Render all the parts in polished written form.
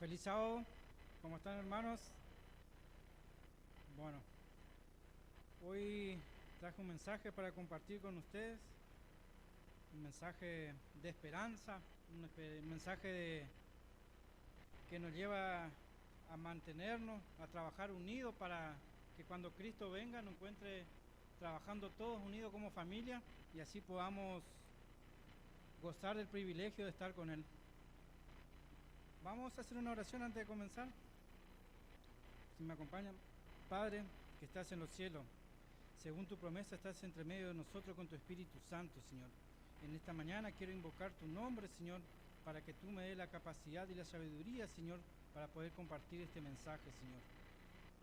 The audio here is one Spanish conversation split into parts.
Feliz sábado, ¿cómo están hermanos? Bueno, hoy traje un mensaje para compartir con ustedes, un mensaje de esperanza, un mensaje que nos lleva a mantenernos, a trabajar unidos para que cuando Cristo venga nos encuentre trabajando todos unidos como familia y así podamos gozar del privilegio de estar con Él. Vamos a hacer una oración antes de comenzar. Si me acompañan, Padre, que estás en los cielos, según tu promesa estás entre medio de nosotros con tu Espíritu Santo, Señor. En esta mañana quiero invocar tu nombre, Señor, para que tú me des la capacidad y la sabiduría, Señor, para poder compartir este mensaje, Señor.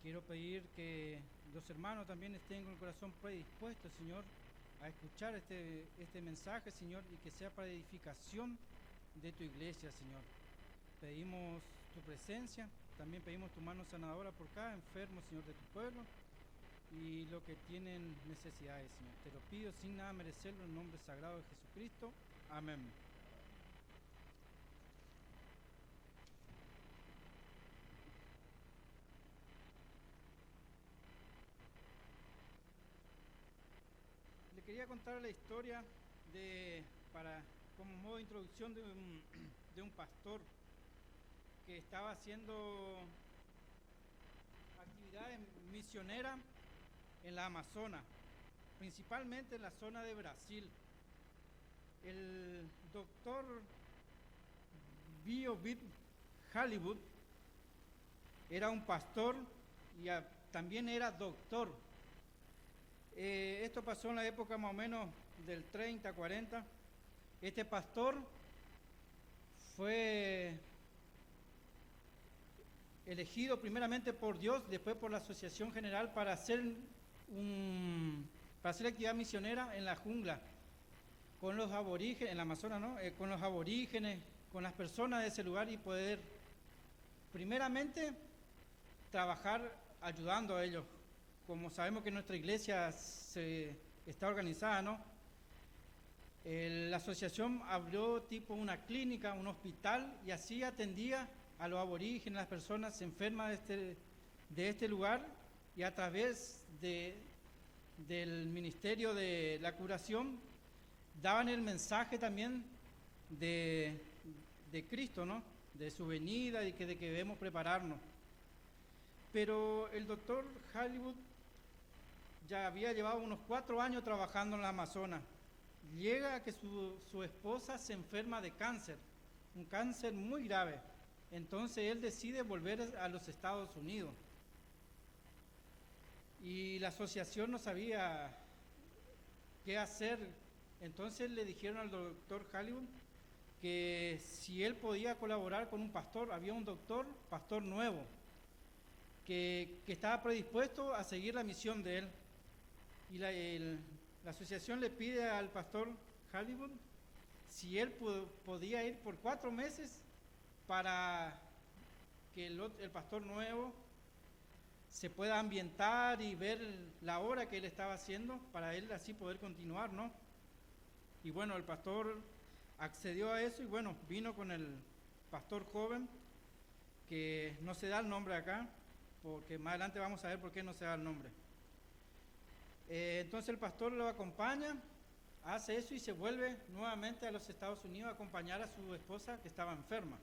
Quiero pedir que los hermanos también estén con el corazón predispuesto, Señor, a escuchar este mensaje, Señor, y que sea para edificación de tu iglesia, Señor. Pedimos tu presencia, también pedimos tu mano sanadora por cada enfermo, Señor, de tu pueblo y lo que tienen necesidades, Señor. Te lo pido sin nada merecerlo en el nombre sagrado de Jesucristo. Amén. Le quería contar la historia como modo de introducción de un pastor que estaba haciendo actividades misioneras en la Amazonas, principalmente en la zona de Brasil. El doctor BioBit Hollywood era un pastor y también era doctor. Esto pasó en la época más o menos del 30, 40. Este pastor fue elegido primeramente por Dios, después por la Asociación General para hacer actividad misionera en la jungla, con los aborígenes, en la Amazonas, ¿no? Con los aborígenes, con las personas de ese lugar y poder, primeramente, trabajar ayudando a ellos. Como sabemos que nuestra iglesia está organizada, ¿no? La asociación abrió tipo una clínica, un hospital y así atendía a los aborígenes, las personas enfermas de este lugar y a través del Ministerio de la Curación daban el mensaje también de Cristo, ¿no? De su venida y de que debemos prepararnos. Pero el doctor Hollywood ya había llevado unos 4 años trabajando en la Amazonas. Llega a que su esposa se enferma de cáncer, un cáncer muy grave. Entonces él decide volver a los Estados Unidos. Y la asociación no sabía qué hacer. Entonces le dijeron al doctor Hollywood que si él podía colaborar con un pastor, había un pastor nuevo, que estaba predispuesto a seguir la misión de él. Y la asociación le pide al pastor Hollywood si él podía ir por 4 meses para que el pastor nuevo se pueda ambientar y ver la obra que él estaba haciendo para él así poder continuar, ¿no? Y bueno, el pastor accedió a eso y bueno, vino con el pastor joven, que no se da el nombre acá, porque más adelante vamos a ver por qué no se da el nombre. Entonces el pastor lo acompaña, hace eso y se vuelve nuevamente a los Estados Unidos a acompañar a su esposa que estaba enferma.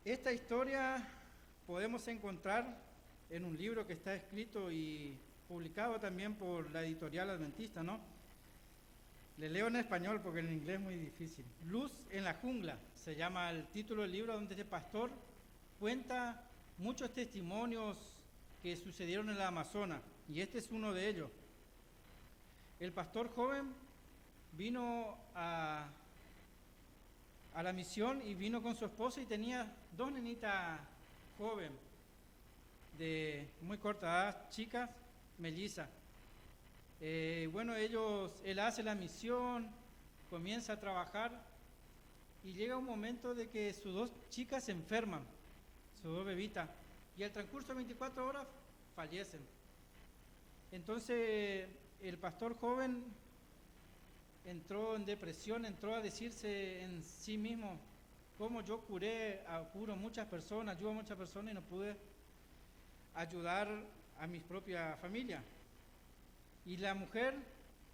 Esta historia podemos encontrar en un libro que está escrito y publicado también por la editorial adventista, ¿no? Le leo en español porque en inglés es muy difícil. Luz en la jungla se llama el título del libro, donde este pastor cuenta muchos testimonios que sucedieron en la Amazonas, y este es uno de ellos. El pastor joven vino a la misión y vino con su esposa y tenía 2 nenitas jóvenes, de muy corta edad, chicas, mellizas. Bueno, él hace la misión, comienza a trabajar y llega un momento de que sus 2 chicas se enferman, sus 2 bebitas, y al transcurso de 24 horas fallecen. Entonces el pastor joven entró en depresión, entró a decirse en sí mismo, cómo yo curo muchas personas, ayudo a muchas personas y no pude ayudar a mi propia familia. Y la mujer,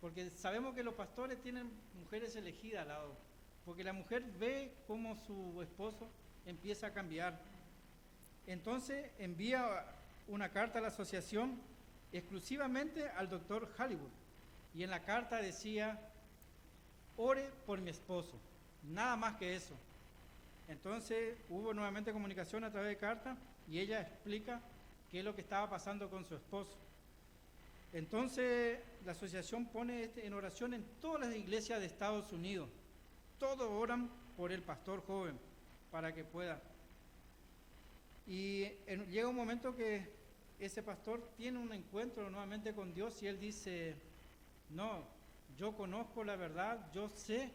porque sabemos que los pastores tienen mujeres elegidas al lado, porque la mujer ve cómo su esposo empieza a cambiar. Entonces envía una carta a la asociación exclusivamente al doctor Hollywood. Y en la carta decía: ore por mi esposo, nada más que eso. Entonces hubo nuevamente comunicación a través de carta y ella explica qué es lo que estaba pasando con su esposo. Entonces la asociación pone en oración en todas las iglesias de Estados Unidos. Todos oran por el pastor joven para que pueda. Y llega un momento que ese pastor tiene un encuentro nuevamente con Dios y él dice: no, yo conozco la verdad, yo sé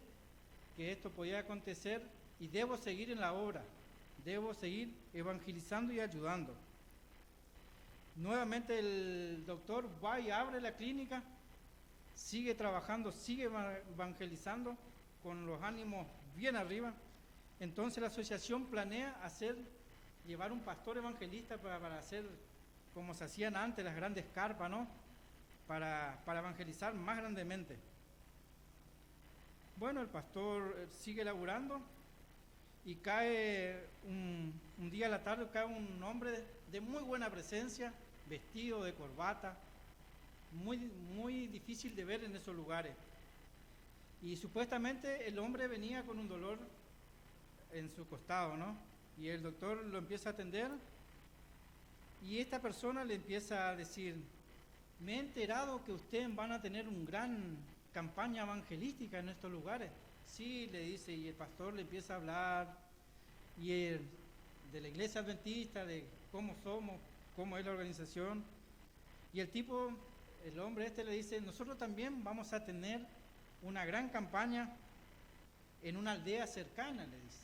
que esto podía acontecer y debo seguir en la obra, debo seguir evangelizando y ayudando. Nuevamente el doctor va y abre la clínica, sigue trabajando, sigue evangelizando con los ánimos bien arriba. Entonces la asociación planea llevar un pastor evangelista para hacer como se hacían antes las grandes carpas, ¿no? Para evangelizar más grandemente. Bueno, el pastor sigue laburando y cae un día a la tarde, cae un hombre de muy buena presencia, vestido de corbata, muy difícil de ver en esos lugares. Y supuestamente el hombre venía con un dolor en su costado, ¿no? Y el doctor lo empieza a atender y esta persona le empieza a decir: me he enterado que ustedes van a tener una gran campaña evangelística en estos lugares. Sí, le dice, y el pastor le empieza a hablar de la iglesia adventista, de cómo somos, cómo es la organización. Y el hombre le dice: nosotros también vamos a tener una gran campaña en una aldea cercana, le dice.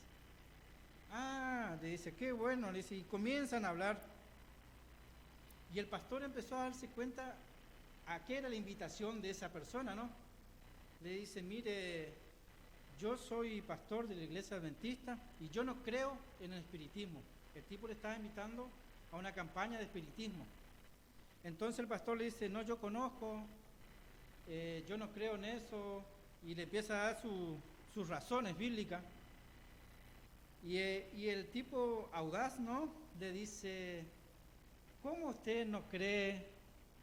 Ah, le dice, qué bueno, le dice, y comienzan a hablar. Y el pastor empezó a darse cuenta a qué era la invitación de esa persona, ¿no? Le dice: mire, yo soy pastor de la iglesia adventista y yo no creo en el espiritismo. El tipo le estaba invitando a una campaña de espiritismo. Entonces el pastor le dice: no, yo conozco, yo no creo en eso, y le empieza a dar sus razones bíblicas. Y el tipo audaz, ¿no? Le dice: ¿cómo usted no cree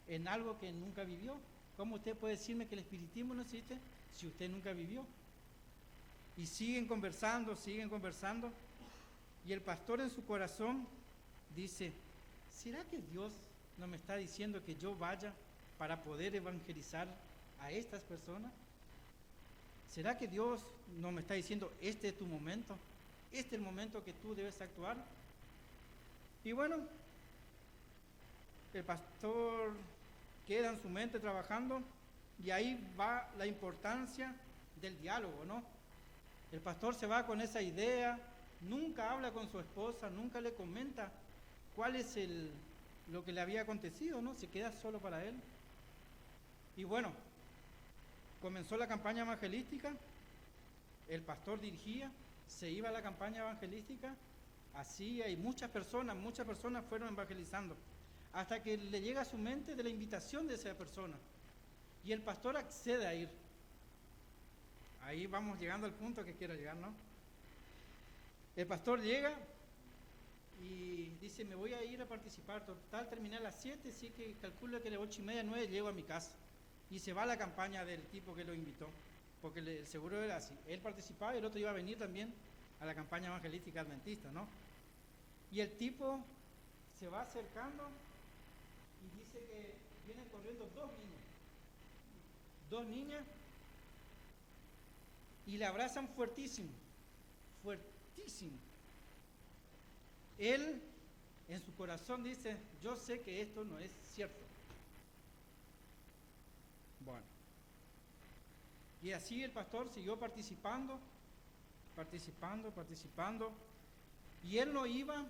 en algo que nunca vivió? ¿Cómo usted puede decirme que el espiritismo no existe si usted nunca vivió? Y siguen conversando, y el pastor en su corazón dice: ¿será que Dios no me está diciendo que yo vaya para poder evangelizar a estas personas? ¿Será que Dios no me está diciendo: este es tu momento, este es el momento que tú debes actuar? Y bueno, el pastor queda en su mente trabajando y ahí va la importancia del diálogo, ¿no? El pastor se va con esa idea, nunca habla con su esposa, nunca le comenta cuál es lo que le había acontecido, ¿no? Se queda solo para él. Y bueno, comenzó la campaña evangelística, el pastor dirigía, se iba a la campaña evangelística, hacía, y muchas personas fueron evangelizando, hasta que le llega a su mente de la invitación de esa persona, y el pastor accede a ir. Ahí vamos llegando al punto que quiero llegar, ¿no? El pastor llega y dice: me voy a ir a participar, total terminé a las 7, así que calculo que a las 8:30, 9 llego a mi casa. Y se va a la campaña del tipo que lo invitó, porque el seguro era así, él participaba y el otro iba a venir también a la campaña evangelística adventista, ¿no? Y el tipo se va acercando y dice que vienen corriendo dos niñas, y le abrazan fuertísimo. Él en su corazón dice: yo sé que esto no es cierto. Bueno, y así el pastor siguió participando, y él no iba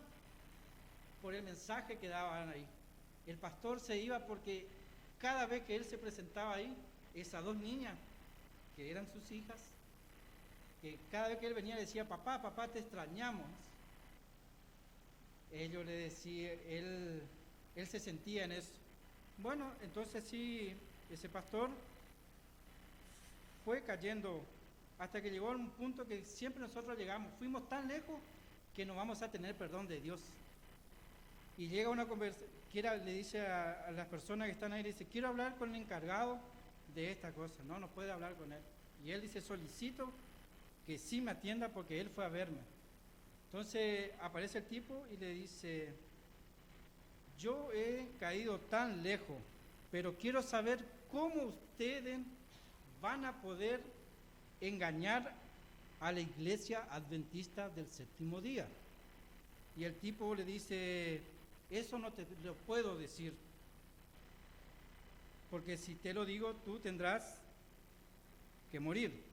por el mensaje que daban ahí. El pastor se iba porque cada vez que él se presentaba ahí, esas dos niñas, que eran sus hijas, que cada vez que él venía le decía, papá, papá, te extrañamos. Ellos le decían, él se sentía en eso. Bueno, entonces sí, ese pastor fue cayendo hasta que llegó a un punto que siempre nosotros llegamos. Fuimos tan lejos que no vamos a tener perdón de Dios. Y llega una conversación, le dice a las personas que están ahí, le dice, quiero hablar con el encargado de esta cosa. No puede hablar con él. Y él dice, solicito que sí me atienda porque él fue a verme. Entonces aparece el tipo y le dice, yo he caído tan lejos, pero quiero saber cómo ustedes van a poder engañar a la iglesia adventista del séptimo día. Y el tipo le dice, eso no te lo puedo decir, porque si te lo digo, tú tendrás que morir.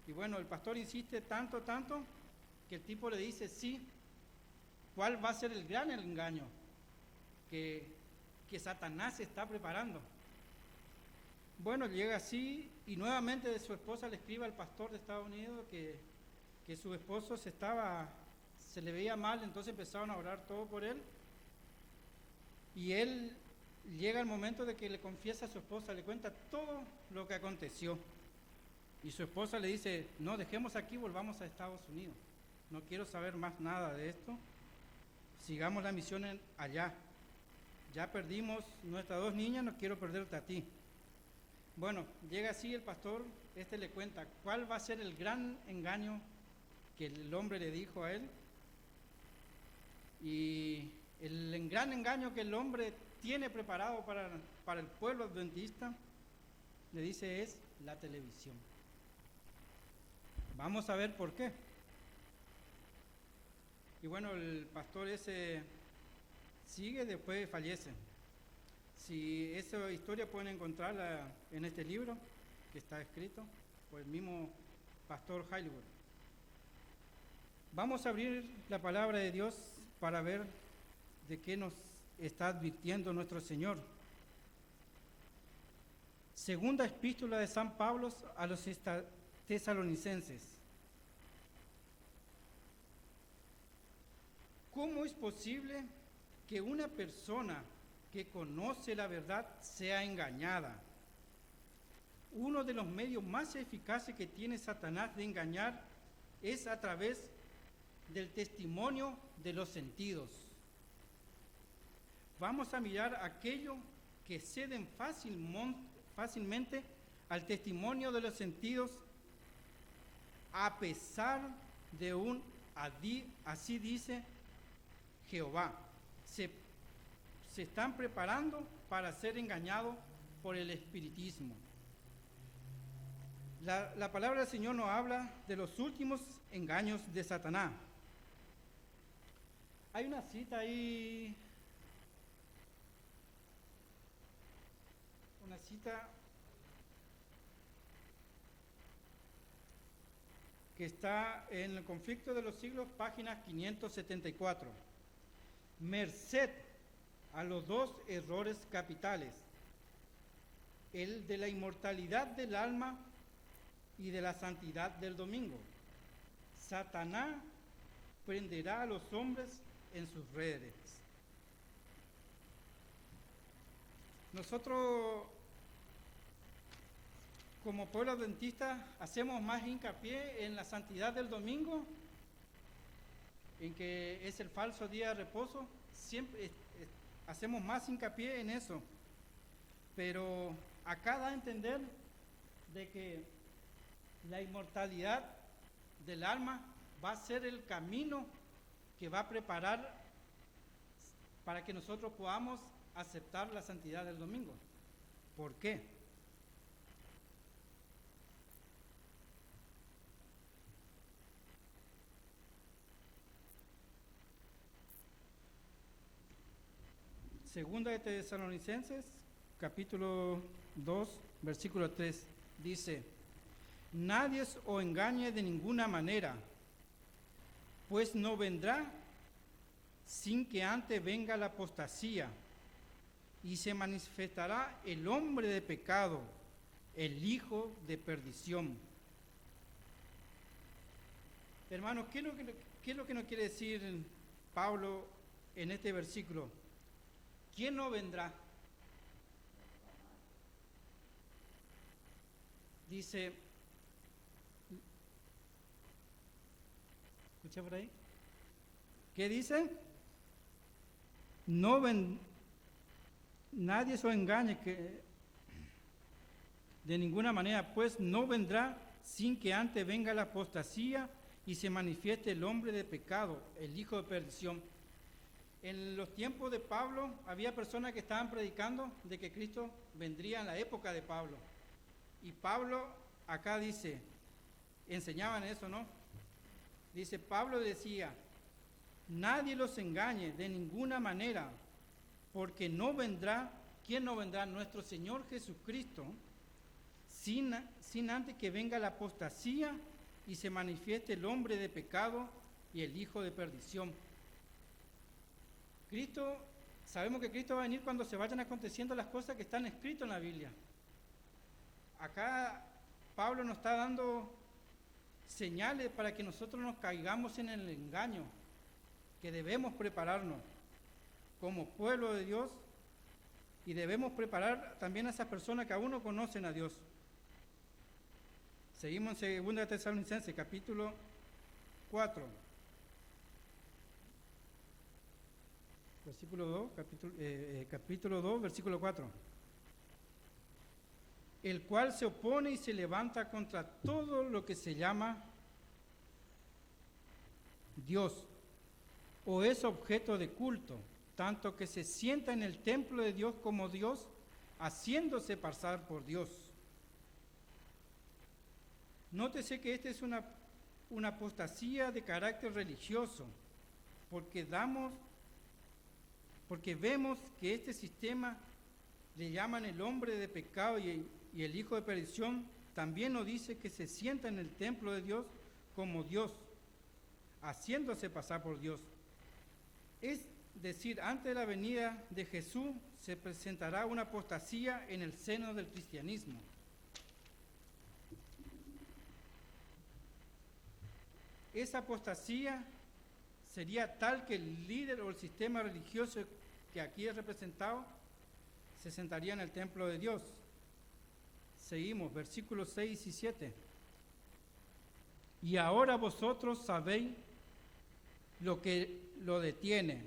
Y bueno, el pastor insiste tanto, que el tipo le dice, sí, ¿cuál va a ser el gran engaño que Satanás está preparando? Bueno, llega así y nuevamente de su esposa le escribe al pastor de Estados Unidos que su esposo se le veía mal, entonces empezaron a orar todo por él. Y él llega el momento de que le confiesa a su esposa, le cuenta todo lo que aconteció. Y su esposa le dice, no, dejemos aquí, volvamos a Estados Unidos. No quiero saber más nada de esto. Sigamos la misión allá. Ya perdimos nuestras dos niñas, no quiero perderte a ti. Bueno, llega así el pastor, le cuenta cuál va a ser el gran engaño que el hombre le dijo a él. Y el gran engaño que el hombre tiene preparado para el pueblo adventista, le dice, es la televisión. Vamos a ver por qué. Y bueno, el pastor ese sigue, después fallece. Si esa historia pueden encontrarla en este libro que está escrito por el mismo pastor Hollywood. Vamos a abrir la palabra de Dios para ver de qué nos está advirtiendo nuestro Señor. Segunda epístola de San Pablo a los tesalonicenses. ¿Cómo es posible que una persona que conoce la verdad sea engañada? Uno de los medios más eficaces que tiene Satanás de engañar es a través del testimonio de los sentidos. Vamos a mirar aquello que ceden fácilmente al testimonio de los sentidos, a pesar de un así dice Jehová. Se están preparando para ser engañados por el espiritismo. La palabra del Señor nos habla de los últimos engaños de Satanás. Hay una cita ahí, que está en el Conflicto de los Siglos, página 574. Merced a los dos errores capitales, el de la inmortalidad del alma y de la santidad del domingo, Satanás prenderá a los hombres en sus redes. Nosotros, como pueblo adventista, hacemos más hincapié en la santidad del domingo, en que es el falso día de reposo. Siempre hacemos más hincapié en eso. Pero acá da a entender de que la inmortalidad del alma va a ser el camino que va a preparar para que nosotros podamos aceptar la santidad del domingo. ¿Por qué? Segunda de Tesalonicenses, capítulo 2, versículo 3, dice: nadie os engañe de ninguna manera, pues no vendrá sin que antes venga la apostasía, y se manifestará el hombre de pecado, el hijo de perdición, Hermanos, ¿qué es lo que nos quiere decir Pablo en este versículo? ¿Quién no vendrá? Dice, ¿escucha por ahí? ¿Qué dice? Nadie se engañe que de ninguna manera, pues no vendrá sin que antes venga la apostasía y se manifieste el hombre de pecado, el hijo de perdición. En los tiempos de Pablo había personas que estaban predicando de que Cristo vendría en la época de Pablo. Y Pablo acá dice, enseñaban eso, ¿no? Dice, Pablo decía, nadie los engañe de ninguna manera, porque no vendrá, ¿quién no vendrá? Nuestro Señor Jesucristo, sin antes que venga la apostasía y se manifieste el hombre de pecado y el hijo de perdición. Cristo, sabemos que Cristo va a venir cuando se vayan aconteciendo las cosas que están escritas en la Biblia. Acá Pablo nos está dando señales para que nosotros nos caigamos en el engaño, que debemos prepararnos como pueblo de Dios y debemos preparar también a esas personas que aún no conocen a Dios. Seguimos en 2 Tesalonicenses, capítulo 4, versículo 2, capítulo 2, versículo 4. El cual se opone y se levanta contra todo lo que se llama Dios o es objeto de culto, tanto que se sienta en el templo de Dios como Dios, haciéndose pasar por Dios. Nótese que esta es una apostasía de carácter religioso, porque vemos que este sistema le llaman el hombre de pecado y el hijo de perdición, también nos dice que se sienta en el templo de Dios como Dios, haciéndose pasar por Dios. Es decir, antes de la venida de Jesús se presentará una apostasía en el seno del cristianismo. Esa apostasía sería tal que el líder o el sistema religioso que aquí es representado se sentaría en el templo de Dios. Seguimos, versículos 6 y 7. Y ahora vosotros sabéis lo que lo detiene,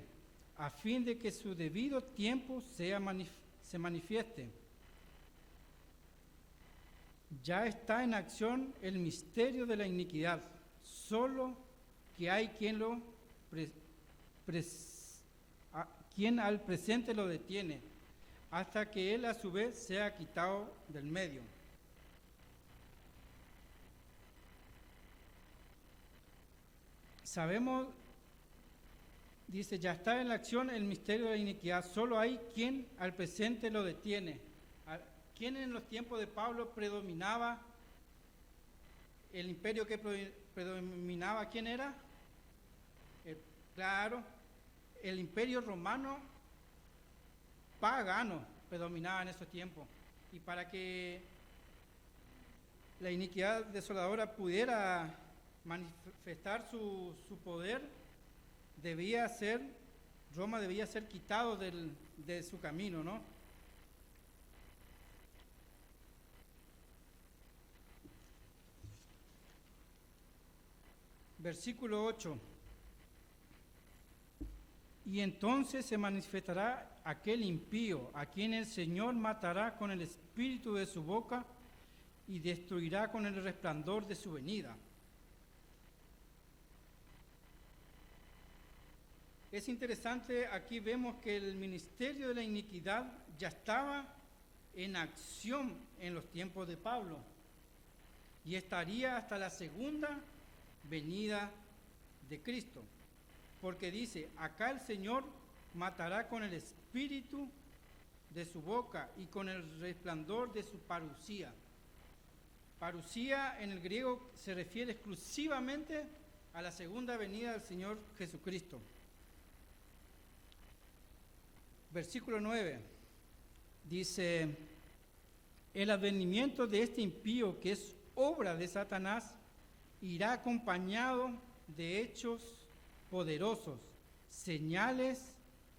a fin de que su debido tiempo se manifieste. Ya está en acción el misterio de la iniquidad, solo que hay quien al presente lo detiene, hasta que él a su vez sea quitado del medio. Sabemos, dice, ya está en la acción el misterio de la iniquidad, solo hay quien al presente lo detiene. ¿Quién en los tiempos de Pablo predominaba? El imperio que predominaba, ¿quién era? Claro, el imperio romano pagano predominaba en esos tiempos. Y para que la iniquidad desoladora pudiera manifestar su poder, Roma debía ser quitado de su camino, ¿no? Versículo 8. Y entonces se manifestará aquel impío, a quien el Señor matará con el espíritu de su boca y destruirá con el resplandor de su venida. Es interesante, aquí vemos que el ministerio de la iniquidad ya estaba en acción en los tiempos de Pablo y estaría hasta la segunda venida de Cristo, porque dice, acá el Señor matará con el espíritu de su boca y con el resplandor de su parusía. Parusía en el griego se refiere exclusivamente a la segunda venida del Señor Jesucristo. Versículo 9 dice, el advenimiento de este impío, que es obra de Satanás, irá acompañado de hechos poderosos, señales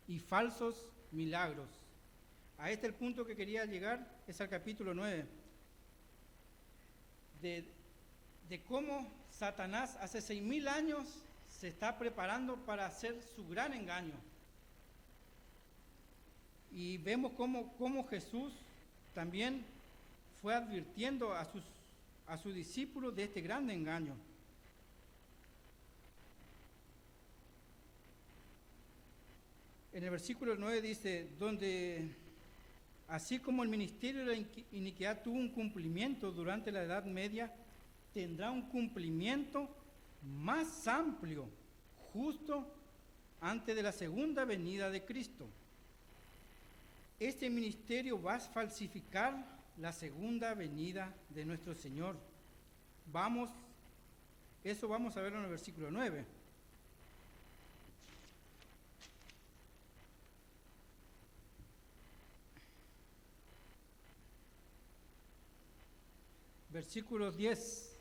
y falsos milagros. A este el punto que quería llegar, es al capítulo 9, de cómo Satanás hace 6.000 años se está preparando para hacer su gran engaño. Y vemos cómo Jesús también fue advirtiendo a sus discípulos de este gran engaño. En el versículo 9 dice, donde así como el ministerio de la iniquidad tuvo un cumplimiento durante la Edad Media, tendrá un cumplimiento más amplio, justo antes de la segunda venida de Cristo. Este ministerio va a falsificar la segunda venida de nuestro Señor. Eso vamos a verlo en el versículo 9. Versículo 10.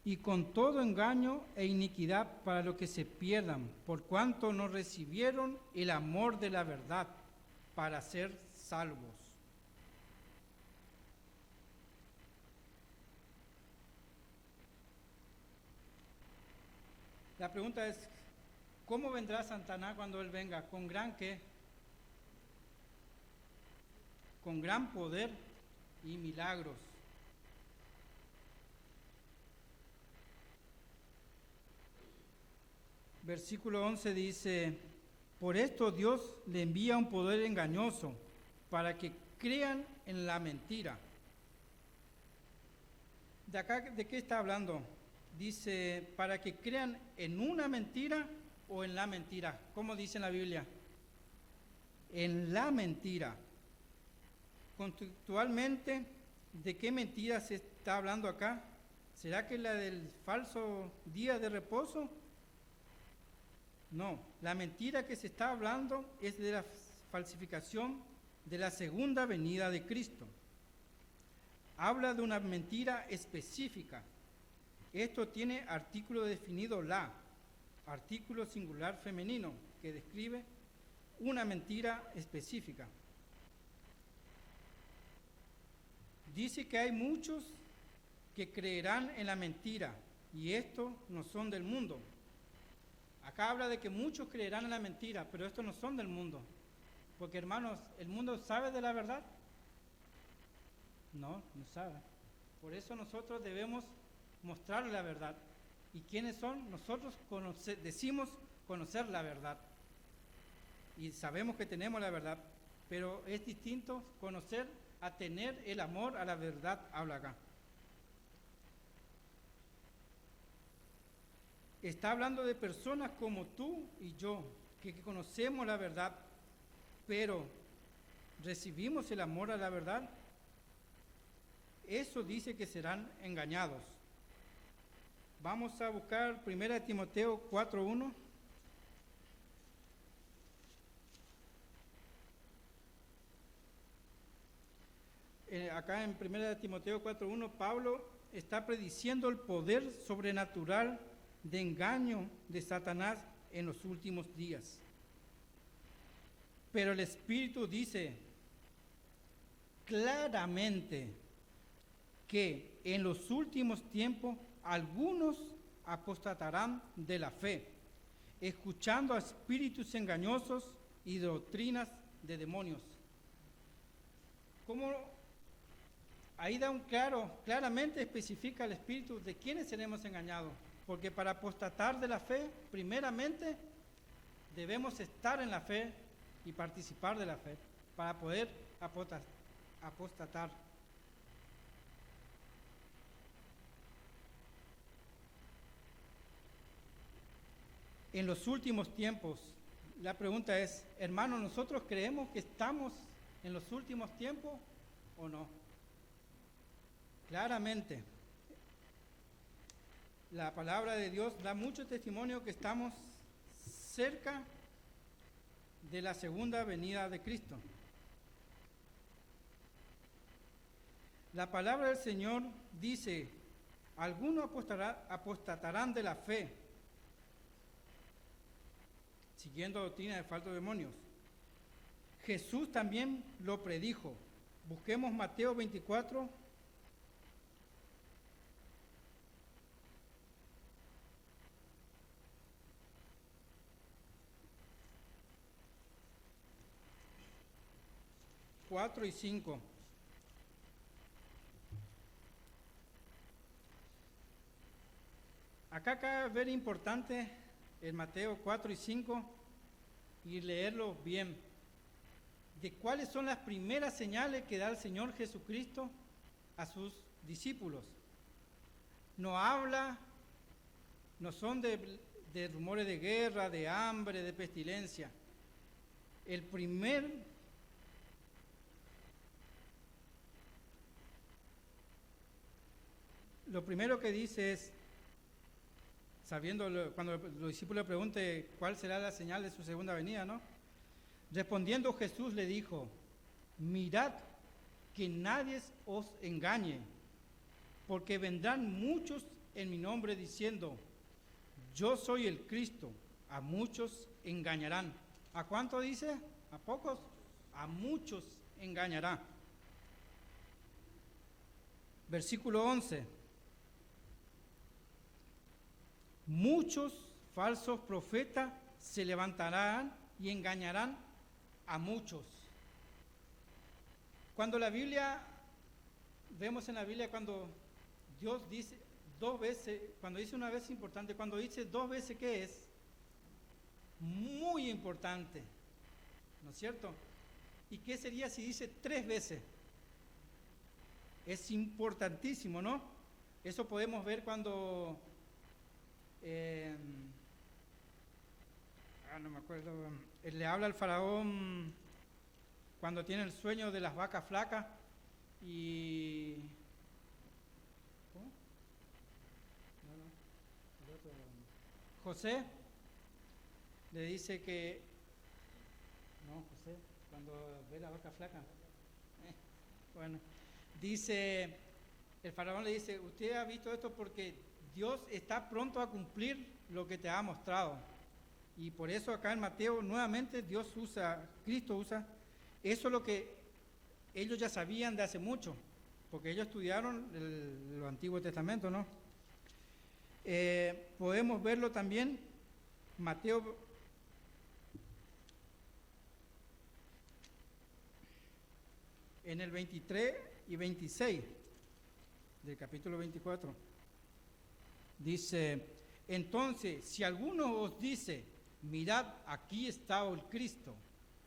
Y con todo engaño e iniquidad para los que se pierdan, por cuanto no recibieron el amor de la verdad para ser salvos. La pregunta es, ¿cómo vendrá Satanás cuando Él venga? ¿Con gran qué? Con gran poder y milagros. Versículo 11 dice, por esto Dios le envía un poder engañoso para que crean en la mentira. ¿De acá de qué está hablando? Dice, para que crean en una mentira o en la mentira. ¿Cómo dice en la Biblia? En la mentira. Contextualmente, ¿de qué mentira se está hablando acá? ¿Será que la del falso día de reposo? No, la mentira que se está hablando es de la falsificación de la segunda venida de Cristo. Habla de una mentira específica. Esto tiene artículo definido la, artículo singular femenino, que describe una mentira específica. Dice que hay muchos que creerán en la mentira, y estos no son del mundo. Acá habla de que muchos creerán en la mentira, pero estos no son del mundo. Porque, hermanos, ¿el mundo sabe de la verdad? No sabe. Por eso nosotros debemos mostrarle la verdad. ¿Y quiénes son? Nosotros decimos conocer la verdad. Y sabemos que tenemos la verdad, pero es distinto conocer a tener el amor a la verdad, habla acá. Está hablando de personas como tú y yo, que conocemos la verdad, pero ¿recibimos el amor a la verdad? Eso dice que serán engañados. Vamos a buscar 1 Timoteo 4:1. Acá en 1 Timoteo 4:1, Pablo está prediciendo el poder sobrenatural de engaño de Satanás en los últimos días. Pero el Espíritu dice claramente que en los últimos tiempos algunos apostatarán de la fe, escuchando a espíritus engañosos y doctrinas de demonios. ¿Cómo? Ahí da claramente especifica el Espíritu de quiénes seremos engañados. Porque para apostatar de la fe, primeramente, debemos estar en la fe y participar de la fe, para poder apostatar. En los últimos tiempos, la pregunta es, hermanos, ¿nosotros creemos que estamos en los últimos tiempos o no? Claramente, la palabra de Dios da mucho testimonio que estamos cerca de la segunda venida de Cristo. La palabra del Señor dice, algunos apostatarán de la fe, siguiendo doctrina de falsos demonios. Jesús también lo predijo. Busquemos Mateo 24. Cuatro y 5. Acá cabe ver importante el Mateo 4 y 5 y leerlo bien. De cuáles son las primeras señales que da el Señor Jesucristo a sus discípulos. No habla, no son de rumores de guerra, de hambre, de pestilencia. Lo primero que dice es, cuando los discípulos le pregunten cuál será la señal de su segunda venida, ¿no? Respondiendo Jesús le dijo, mirad que nadie os engañe, porque vendrán muchos en mi nombre diciendo, yo soy el Cristo, a muchos engañarán. ¿A cuánto dice? ¿A pocos? A muchos engañará. Versículo 11. Muchos falsos profetas se levantarán y engañarán a muchos. Cuando vemos en la Biblia cuando Dios dice dos veces, cuando dice una vez importante, cuando dice dos veces, ¿qué es? Muy importante, ¿no es cierto? ¿Y qué sería si dice tres veces? Es importantísimo, ¿no? Eso podemos ver cuando no me acuerdo, él le habla al faraón cuando tiene el sueño de las vacas flacas y ¿cómo? José le dice que José cuando ve la vaca flaca dice, el faraón le dice, usted ha visto esto porque Dios está pronto a cumplir lo que te ha mostrado. Y por eso acá en Mateo nuevamente Cristo usa, eso es lo que ellos ya sabían de hace mucho, porque ellos estudiaron el Antiguo Testamento, ¿no? Podemos verlo también, Mateo en el 23 y 26 del capítulo 24. Dice, entonces, si alguno os dice, mirad, aquí está el Cristo,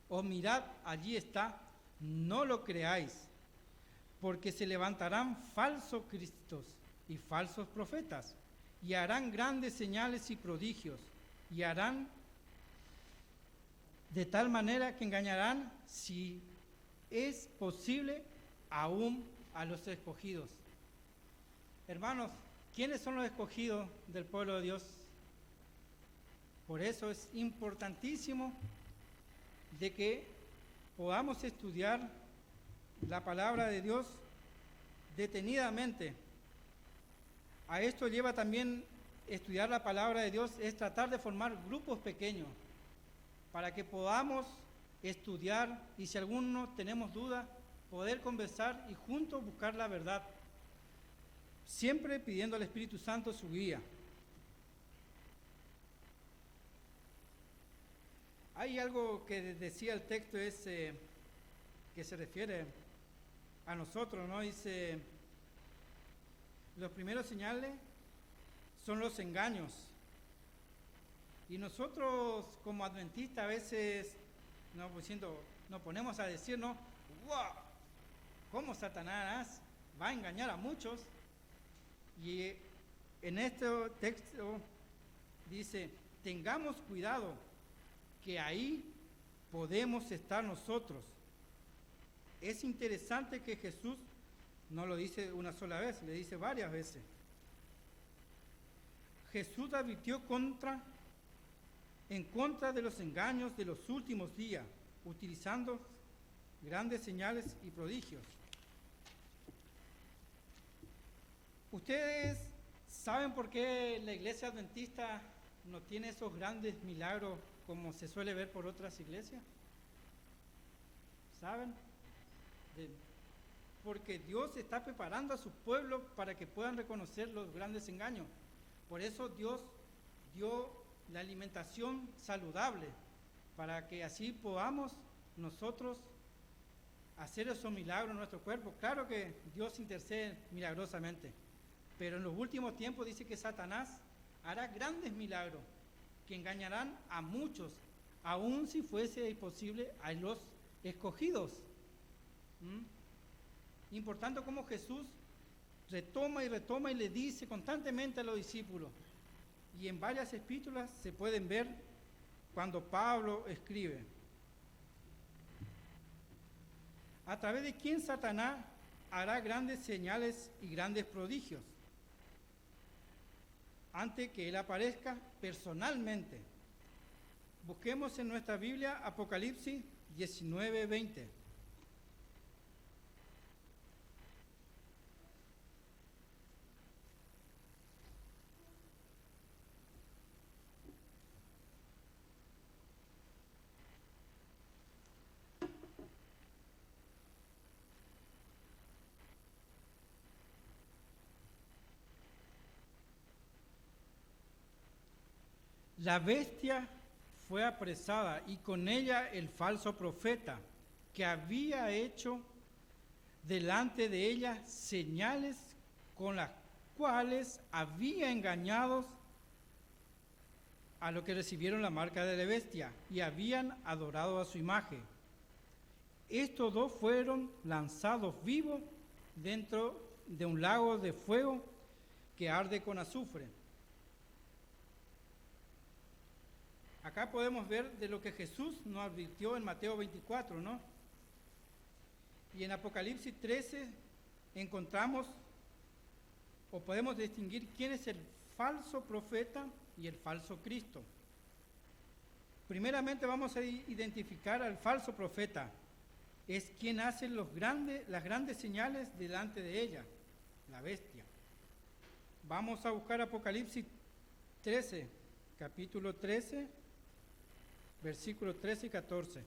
o mirad, allí está, no lo creáis, porque se levantarán falsos cristos y falsos profetas, y harán grandes señales y prodigios, y harán de tal manera que engañarán, si es posible, aún a los escogidos. Hermanos, ¿quiénes son los escogidos del pueblo de Dios? Por eso es importantísimo de que podamos estudiar la palabra de Dios detenidamente. A esto lleva también estudiar la palabra de Dios, es tratar de formar grupos pequeños para que podamos estudiar y si alguno tenemos dudas, poder conversar y juntos buscar la verdad. Siempre pidiendo al Espíritu Santo su guía. Hay algo que decía el texto que se refiere a nosotros, ¿no? Dice, los primeros señales son los engaños. Y nosotros como adventistas a veces nos ponemos a decir, ¿no? ¡Wow! ¿Cómo Satanás va a engañar a muchos? Y en este texto dice, tengamos cuidado, que ahí podemos estar nosotros. Es interesante que Jesús no lo dice una sola vez, le dice varias veces. Jesús advirtió en contra de los engaños de los últimos días, utilizando grandes señales y prodigios. Ustedes ¿Saben por qué la iglesia adventista no tiene esos grandes milagros como se suele ver por otras iglesias? ¿Saben? Porque Dios está preparando a su pueblo para que puedan reconocer los grandes engaños. Por eso Dios dio la alimentación saludable, para que así podamos nosotros hacer esos milagros en nuestro cuerpo. Claro que Dios intercede milagrosamente, pero en los últimos tiempos dice que Satanás hará grandes milagros que engañarán a muchos, aun si fuese posible a los escogidos. Importante como Jesús retoma y le dice constantemente a los discípulos, y en varias epístolas se pueden ver cuando Pablo escribe: a través de quien Satanás hará grandes señales y grandes prodigios antes que él aparezca personalmente. Busquemos en nuestra Biblia Apocalipsis 19:20. La bestia fue apresada y con ella el falso profeta, que había hecho delante de ella señales con las cuales había engañado a los que recibieron la marca de la bestia y habían adorado a su imagen. Estos dos fueron lanzados vivos dentro de un lago de fuego que arde con azufre. Acá podemos ver de lo que Jesús nos advirtió en Mateo 24, ¿no? Y en Apocalipsis 13 encontramos o podemos distinguir quién es el falso profeta y el falso Cristo. Primeramente vamos a identificar al falso profeta. Es quien hace las grandes señales delante de ella, la bestia. Vamos a buscar Apocalipsis 13, capítulo 13, versículos 13 y 14.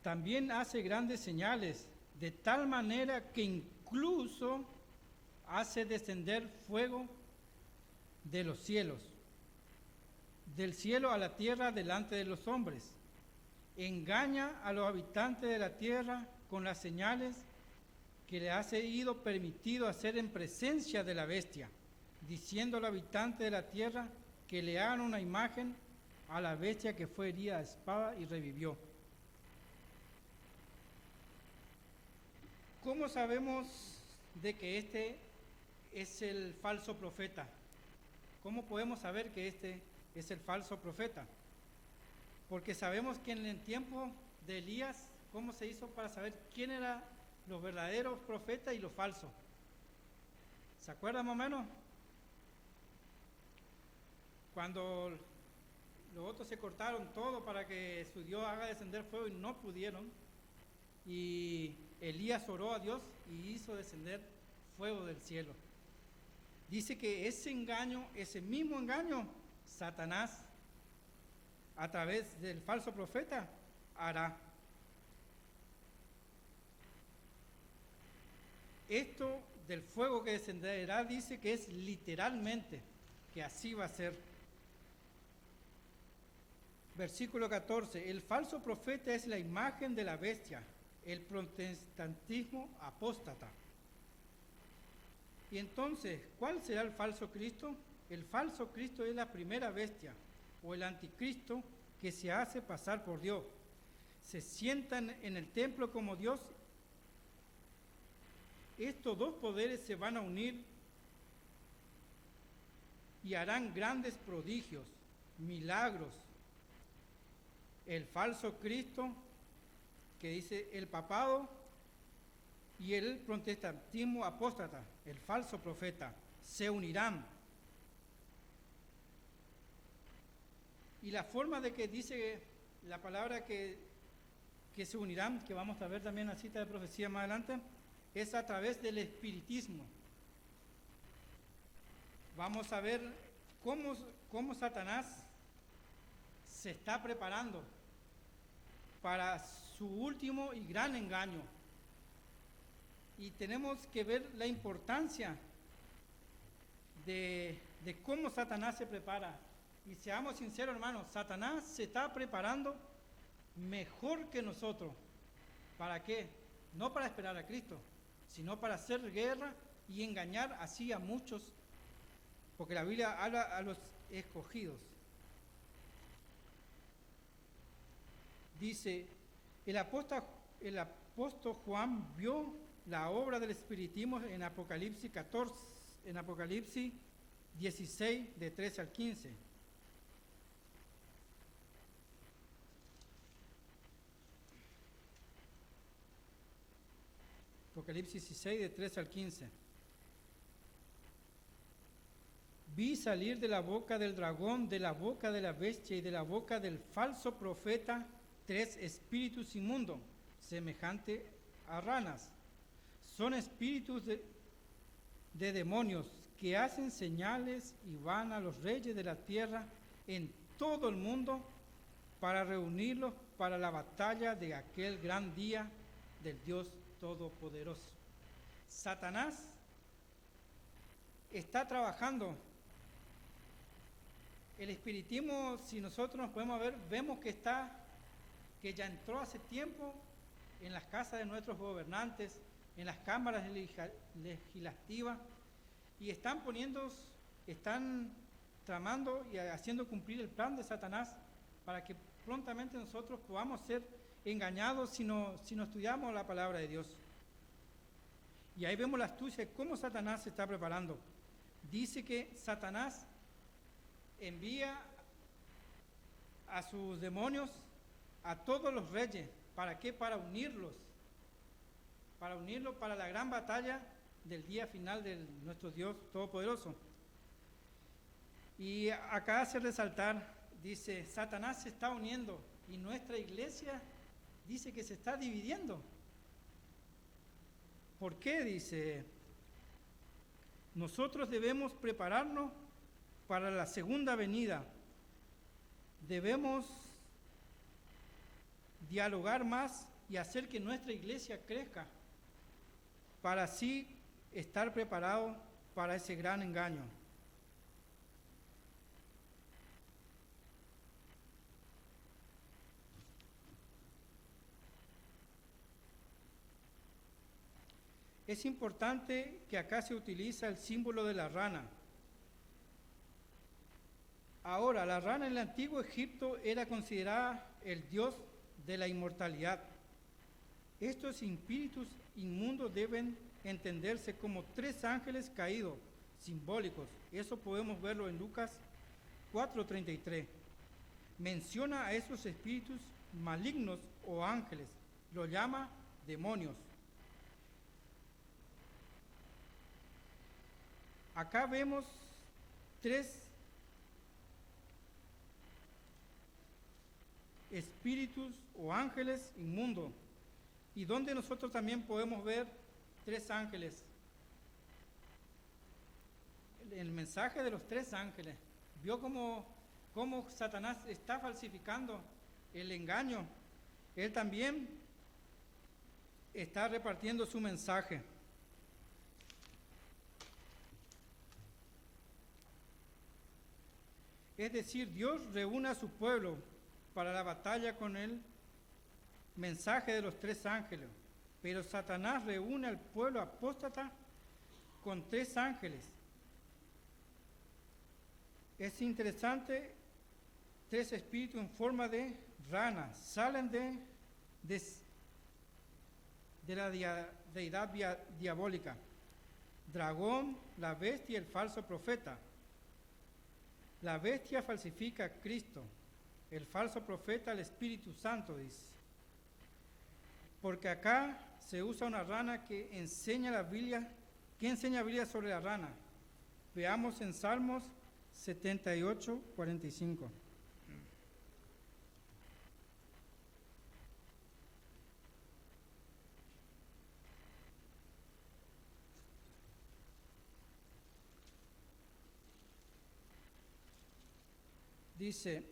También hace grandes señales, de tal manera que incluso hace descender fuego de los cielos, del cielo a la tierra delante de los hombres. Engaña a los habitantes de la tierra con las señales que le ha sido permitido hacer en presencia de la bestia, diciendo a los habitantes de la tierra que le hagan una imagen a la bestia que fue herida a espada y revivió. ¿Cómo sabemos de que este es el falso profeta? ¿Cómo podemos saber que este es el falso profeta? Porque sabemos que en el tiempo de Elías, ¿cómo se hizo para saber quién eran los verdaderos profetas y los falsos? ¿Se acuerdan más o menos? Cuando los otros se cortaron todo para que su Dios haga descender fuego y no pudieron, y Elías oró a Dios y hizo descender fuego del cielo. Dice que ese engaño, ese mismo engaño, Satanás, a través del falso profeta, hará. Esto del fuego que descenderá dice que es literalmente, que así va a ser. Versículo 14, el falso profeta es la imagen de la bestia, el protestantismo apóstata. Y entonces, ¿cuál será el falso Cristo? El falso Cristo es la primera bestia, o el anticristo, que se hace pasar por Dios. Se sientan en el templo como Dios. Estos dos poderes se van a unir y harán grandes prodigios, milagros. El falso Cristo, que dice el papado, y el protestantismo apóstata, el falso profeta, se unirán. Y la forma de que dice la palabra que se unirán, que vamos a ver también en la cita de profecía más adelante, es a través del espiritismo. Vamos a ver cómo Satanás se está preparando para su último y gran engaño. Y tenemos que ver la importancia de cómo Satanás se prepara. Y seamos sinceros, hermanos, Satanás se está preparando mejor que nosotros. ¿Para qué? No para esperar a Cristo, sino para hacer guerra y engañar así a muchos, porque la Biblia habla a los escogidos. Dice, el apóstol Juan vio la obra del espiritismo en Apocalipsis 14, en Apocalipsis 16, de 13 al 15. Apocalipsis 16, de 13 al 15. Vi salir de la boca del dragón, de la boca de la bestia y de la boca del falso profeta 3 espíritus inmundos, semejantes a ranas. Son espíritus de demonios que hacen señales y van a los reyes de la tierra en todo el mundo para reunirlos para la batalla de aquel gran día del Dios Todopoderoso. Satanás está trabajando. El espiritismo, si nosotros nos podemos ver, vemos que ya entró hace tiempo en las casas de nuestros gobernantes, en las cámaras legislativas, y están tramando y haciendo cumplir el plan de Satanás para que prontamente nosotros podamos ser engañados si no estudiamos la palabra de Dios. Y ahí vemos la astucia de cómo Satanás se está preparando. Dice que Satanás envía a sus demonios a todos los reyes. ¿Para qué? Para unirlos para la gran batalla del día final de nuestro Dios Todopoderoso. Y acá hace resaltar, dice, Satanás se está uniendo y nuestra iglesia dice que se está dividiendo. ¿Por qué? Dice, nosotros debemos prepararnos para la segunda venida. Debemos dialogar más y hacer que nuestra iglesia crezca para así estar preparado para ese gran engaño. Es importante que acá se utiliza el símbolo de la rana. Ahora, la rana en el antiguo Egipto era considerada el dios de la inmortalidad. Estos espíritus inmundos deben entenderse como 3 ángeles caídos, simbólicos. Eso podemos verlo en Lucas 4:33. Menciona a esos espíritus malignos o ángeles, lo llama demonios. Acá vemos 3 espíritus o ángeles inmundos, y donde nosotros también podemos ver 3 ángeles. El mensaje de los 3 ángeles. Vio cómo Satanás está falsificando el engaño. Él también está repartiendo su mensaje. Es decir, Dios reúne a su pueblo para la batalla con el mensaje de los 3 ángeles, pero Satanás reúne al pueblo apóstata con 3 ángeles. Es interesante, 3 espíritus en forma de rana salen de la deidad diabólica, dragón, la bestia y el falso profeta. La bestia falsifica a Cristo, el falso profeta al Espíritu Santo, dice. Porque acá se usa una rana que enseña la Biblia. ¿Qué enseña la Biblia sobre la rana? Veamos en Salmos 78:45. Dice,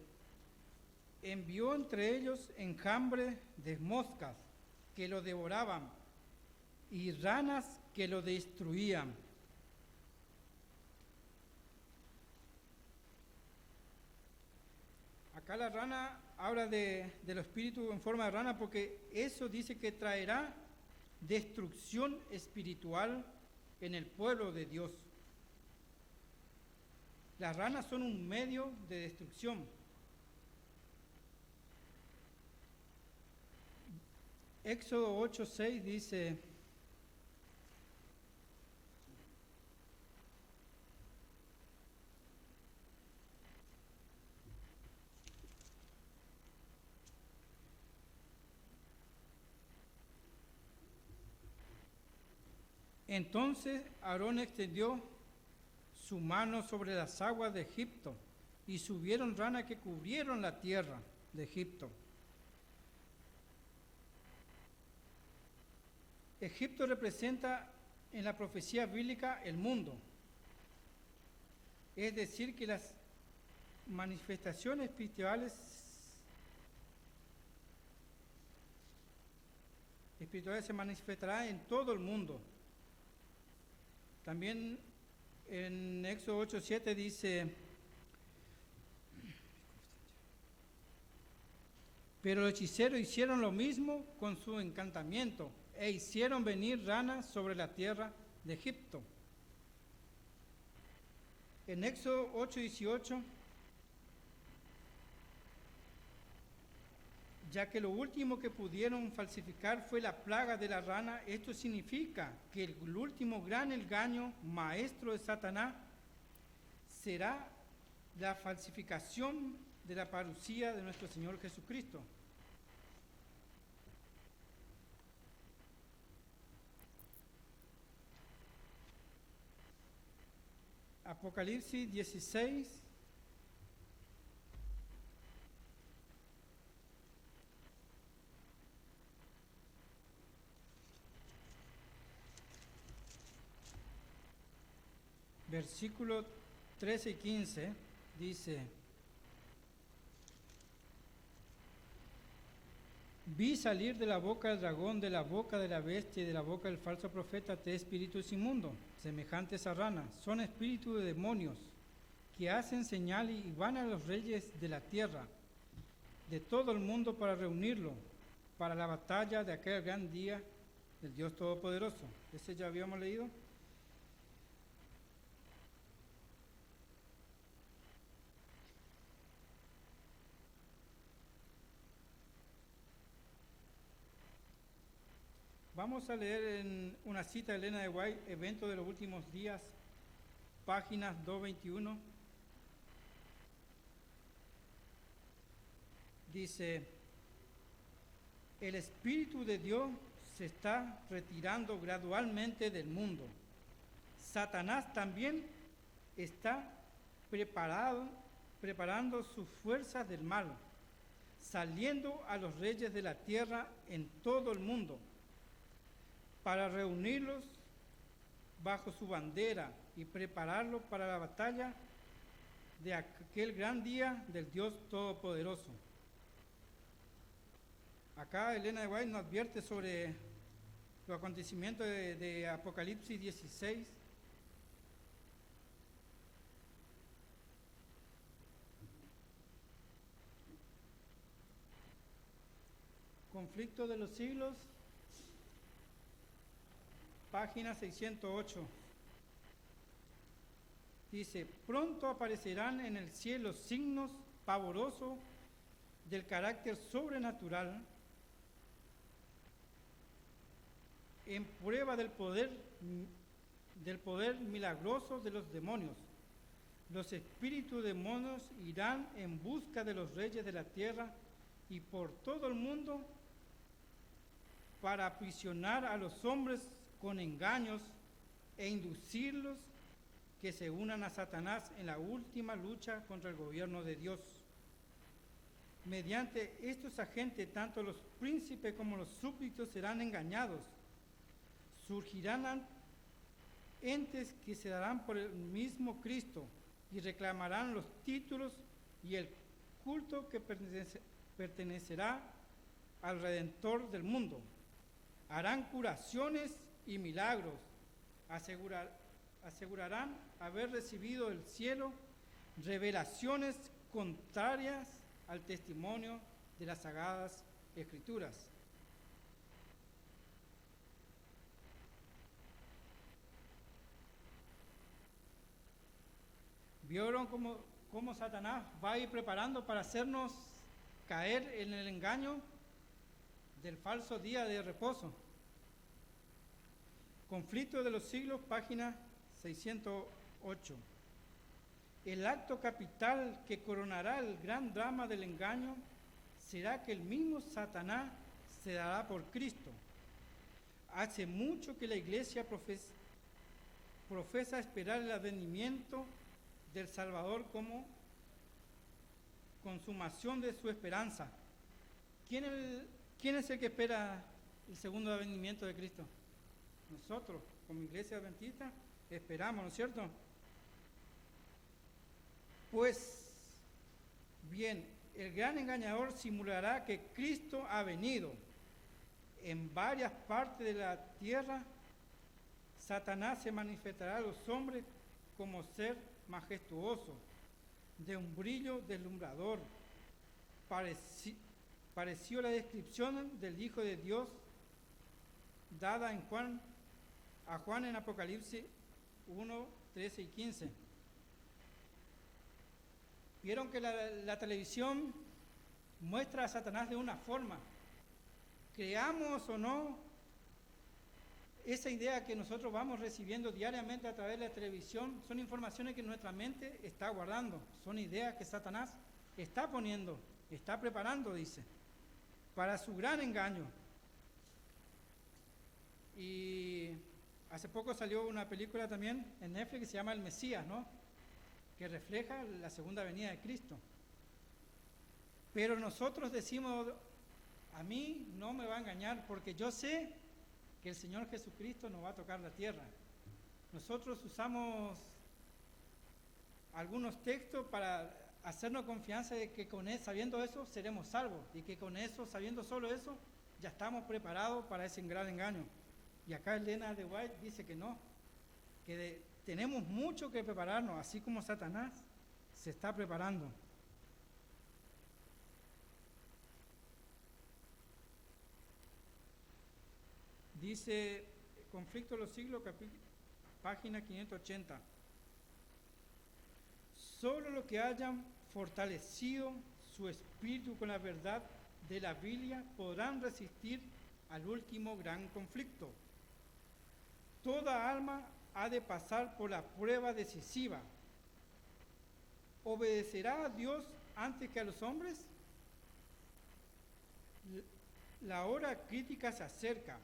envió entre ellos enjambre de moscas que lo devoraban y ranas que lo destruían. Acá la rana habla de los espíritus en forma de rana porque eso dice que traerá destrucción espiritual en el pueblo de Dios. Las ranas son un medio de destrucción. Éxodo 8:6 dice, entonces Aarón extendió su mano sobre las aguas de Egipto y subieron ranas que cubrieron la tierra de Egipto. Egipto representa en la profecía bíblica el mundo. Es decir, que las manifestaciones espirituales se manifestarán en todo el mundo. También en Éxodo 8:7 dice, pero los hechiceros hicieron lo mismo con su encantamiento e hicieron venir ranas sobre la tierra de Egipto. En Éxodo 8:18, ya que lo último que pudieron falsificar fue la plaga de la rana, esto significa que el último gran engaño maestro de Satanás será la falsificación de la parucía de nuestro Señor Jesucristo. Apocalipsis 16, versículos 13 y 15, dice, vi salir de la boca del dragón, de la boca de la bestia y de la boca del falso profeta 3 espíritus inmundos, semejantes a ranas. Son espíritus de demonios que hacen señal y van a los reyes de la tierra, de todo el mundo, para reunirlo, para la batalla de aquel gran día del Dios Todopoderoso. Ese ya habíamos leído. Vamos a leer en una cita de Elena de White, Evento de los Últimos Días, páginas 221. Dice, el Espíritu de Dios se está retirando gradualmente del mundo. Satanás también está preparando sus fuerzas del mal, saliendo a los reyes de la tierra en todo el mundo, para reunirlos bajo su bandera y prepararlos para la batalla de aquel gran día del Dios Todopoderoso. Acá Elena de White nos advierte sobre los acontecimientos de Apocalipsis 16. Conflicto de los siglos, página 608. Dice, pronto aparecerán en el cielo signos pavorosos del carácter sobrenatural, en prueba del poder milagroso de los demonios. Los espíritus demonios irán en busca de los reyes de la tierra y por todo el mundo para aprisionar a los hombres con engaños e inducirlos que se unan a Satanás en la última lucha contra el gobierno de Dios. Mediante estos agentes, tanto los príncipes como los súbditos serán engañados. Surgirán entes que se darán por el mismo Cristo y reclamarán los títulos y el culto que pertenecerá al Redentor del mundo. Harán curaciones y milagros, asegurarán haber recibido del cielo revelaciones contrarias al testimonio de las Sagradas Escrituras. ¿Vieron cómo Satanás va a ir preparando para hacernos caer en el engaño del falso día de reposo? Conflicto de los siglos, página 608. El acto capital que coronará el gran drama del engaño será que el mismo Satanás se dará por Cristo. Hace mucho que la Iglesia profesa esperar el advenimiento del Salvador como consumación de su esperanza. ¿Quién es el que espera el segundo advenimiento de Cristo? Nosotros, como Iglesia Adventista, esperamos, ¿no es cierto? Pues bien, el gran engañador simulará que Cristo ha venido. En varias partes de la tierra, Satanás se manifestará a los hombres como ser majestuoso, de un brillo deslumbrador. Pareció la descripción del Hijo de Dios dada a Juan en Apocalipsis 1, 13 y 15. Vieron que la televisión muestra a Satanás de una forma. Creamos o no, esa idea que nosotros vamos recibiendo diariamente a través de la televisión son informaciones que nuestra mente está guardando, son ideas que Satanás está poniendo, está preparando, dice, para su gran engaño. Y hace poco salió una película también en Netflix que se llama El Mesías, ¿no?, que refleja la segunda venida de Cristo. Pero nosotros decimos, a mí no me va a engañar porque yo sé que el Señor Jesucristo nos va a tocar la tierra. Nosotros usamos algunos textos para hacernos confianza de que con él, sabiendo eso, seremos salvos, y que con eso, sabiendo solo eso, ya estamos preparados para ese gran engaño. Y acá Elena de White dice que no, que tenemos mucho que prepararnos, así como Satanás se está preparando. Dice Conflicto de los Siglos, página 580. Solo los que hayan fortalecido su espíritu con la verdad de la Biblia podrán resistir al último gran conflicto. Toda alma ha de pasar por la prueba decisiva. ¿Obedecerá a Dios antes que a los hombres? La hora crítica se acerca.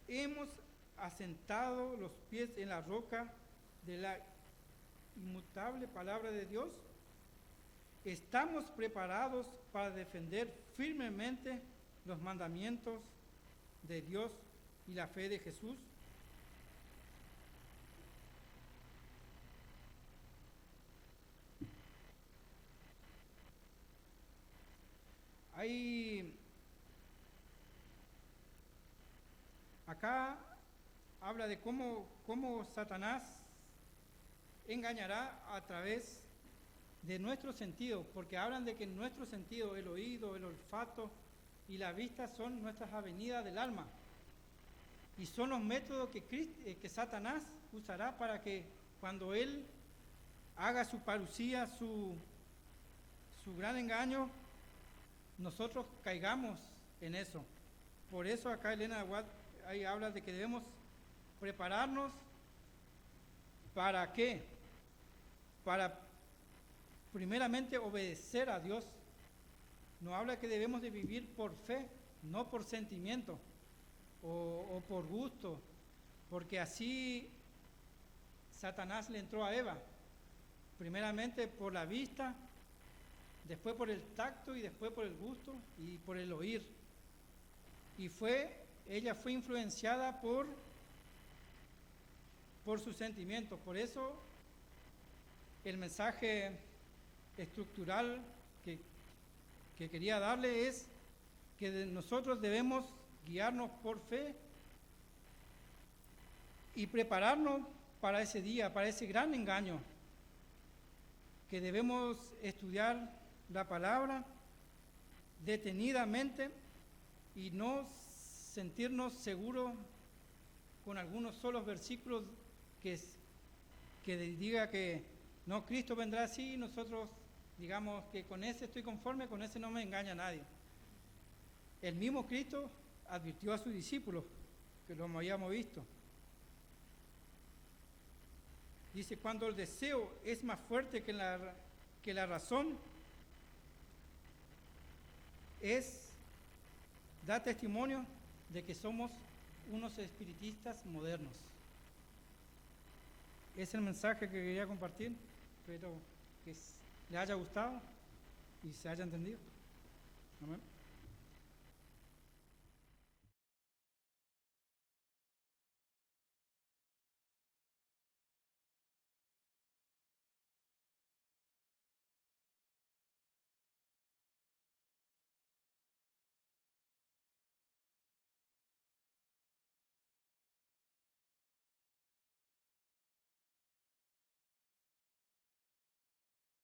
Hemos asentado los pies en la roca de la inmutable palabra de Dios. ¿Estamos preparados para defender firmemente los mandamientos de Dios y la fe de Jesús? Acá habla de cómo Satanás engañará a través de nuestros sentidos, porque hablan de que nuestros sentidos, el oído, el olfato y la vista son nuestras avenidas del alma, y son los métodos que Satanás usará para que cuando él haga su parucía, su gran engaño, nosotros caigamos en eso. Por eso acá Elena Watt ahí habla de que debemos prepararnos. ¿Para qué? Para primeramente obedecer a Dios. Nos habla que debemos de vivir por fe, no por sentimiento o por gusto, porque así Satanás le entró a Eva, primeramente por la vista, después por el tacto y después por el gusto y por el oír. Y ella fue influenciada por sus sentimientos. Por eso el mensaje estructural que quería darle es que nosotros debemos guiarnos por fe y prepararnos para ese día, para ese gran engaño, que debemos estudiar la palabra detenidamente y no sentirnos seguros con algunos solos versículos que diga que no, Cristo vendrá así y nosotros digamos que con ese estoy conforme, con ese no me engaña nadie. El mismo Cristo advirtió a sus discípulos, que lo habíamos visto. Dice, cuando el deseo es más fuerte que la razón, da testimonio de que somos unos espiritistas modernos. Es el mensaje que quería compartir, espero que le haya gustado y se haya entendido. Amén.